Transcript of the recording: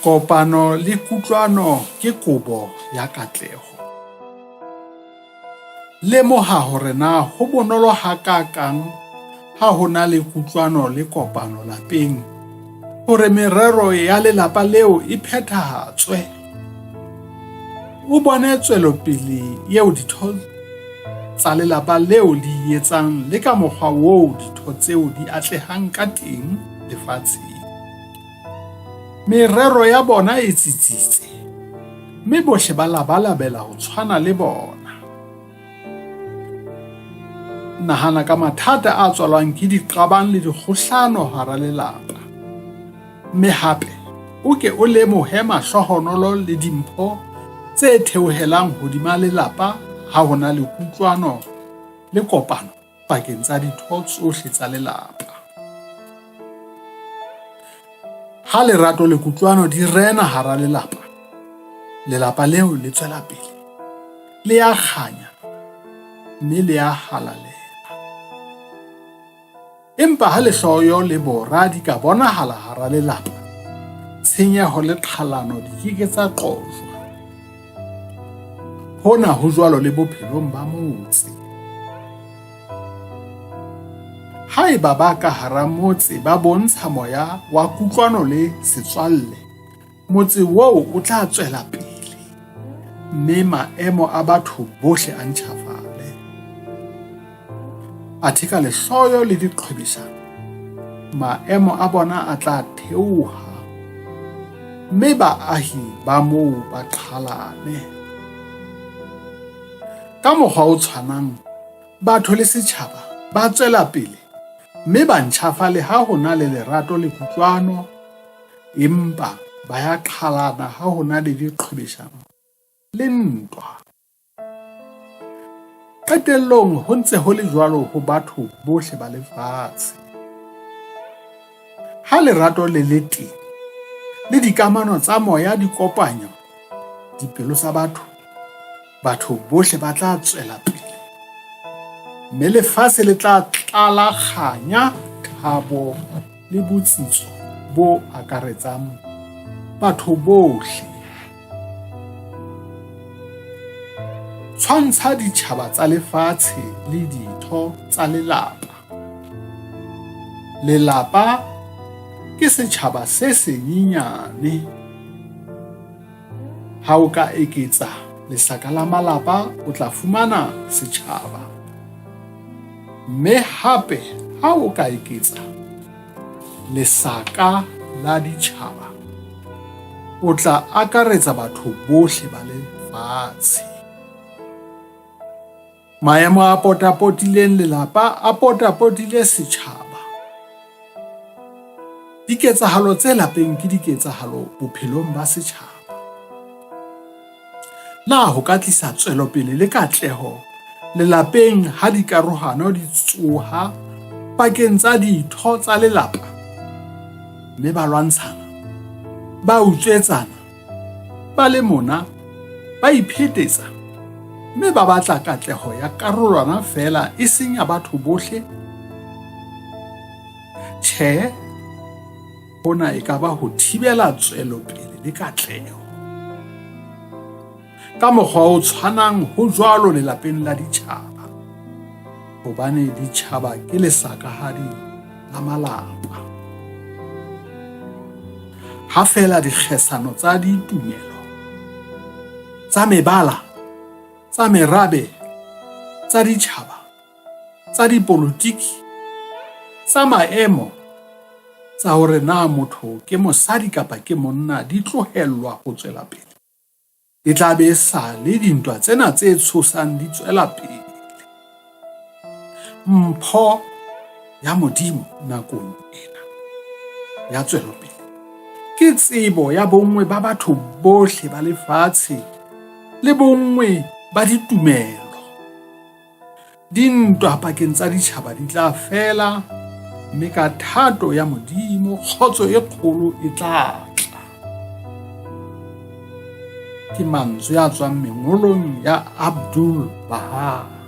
Kopano le kutlwano ke kobo ya katleho. Lemoha hore na ho bonolo hakakang ha ho na le kutlwano le kopano lapeng hore merero ya lelapa leo e phethahatswe. O bone tswelopele eo ditho tsa lelapa leo di etsang le ka mokgwa woo ditho tseo di atlehang ka teng lefatsheng. Merero ya bona e tsitsitse, mme bohle ba labalabela ho tshwana le bona. Nahana ka mathata a tswalwang ke diqabang le dikgohlano hara lelapa. Mme hape, o ke o lemohe mahlohonolo le dimpho tse theohelang hodima lelapa ha ho na le kutlwano le kopano pakeng tsa ditho tsohle tsa lelapa. Ha lerato le kutlwano di rena hara lelapa, lelapa leo le tswela pele, le a kganya, mme le a halaleha. Empa ha lehloyo le bora di ka bonahala hara lelapa, tshenyeho le qhalano di keke tsa qojwa. Hona ho jwalo le bophelong ba motse. Haeba ba ka hara motse ba bontsha moya wa kutlwano le setswalle, motse woo o tla tswela pele, mme maemo a batho bohle a ntjhafale. Athe ka lehloyo le diqhwebeshano, maemo a bona a tla theoha, mme baahi ba moo ba qhalane. Ka mokgwa o tshwanang, batho le setjhaba ba tswela pele, mme ba ntjhafale ha ho na le lerato le kutlwano, empa ba ya qhalana ha ho na le diqhwebeshano le ntwa. Qetellong ho ntse ho le jwalo ho batho bohle ba lefatshe. Ha lerato le le teng, le dikamano tsa moya di kopanya dipelo tsa batho bohle ba tla tswela pele. Mme lefatshe le tla tlala kganya, thabo le botsitso bo akaretsang batho bohle. Tshwantsha ditjhaba tsa lefatshe le ditho tsa lelapa. Lelapa ke setjhaba se senyenyane. Ha o ka eketsa lesaka la malapa, o tla fumana setjhaba. Mme hape ha o ka eketsa lesaka la ditjhaba, o tla akaretsa batho bohle ba lefatshe. Maemo a potapotileng lelapa a potapotile setjhaba. Diketsahalo tse lapeng ke diketsahalo bophelong ba setjhaba. Na ho ka tlisa tswelopele le katleho lelapeng ha dikarohano di tsoha pakeng tsa ditho tsa lelapa, mme ba lwantshana, ba utswetsana, ba le mona, ba iphetetsa, mme ba batla katleho ya karolwana fela e seng ya batho bohle? Tjhe, hona e ka ba ho thibela tswelopele le katleho. Ka mokgwa o tshwanang ho jwalo lelapeng la ditjhaba, hobane ditjhaba ke lesakahadi la malapa. Ha fela dikgesano tsa ditumelo, tsa mebala, tsa merabe, tsa ditjhaba, tsa dipolotiki, tsa maemo, tsa hore na motho ke mosadi kapa ke monna di tlohellwa ho tswela pele, e tla be sa le dintwa tsena tse tshosang di tswela pele. Mpho ya Modimo nakong ena ya tswelopele ke tsebo ya bonngwe ba batho bohle ba lefatshe le bonngwe ba ditumelo. Dintwa pakeng tsa ditjhaba di tla fela, mme ka thato ya Modimo kgotso e kgolo e tla tla. Ke mantswe a tswang mengolong ya Abdul Bahá.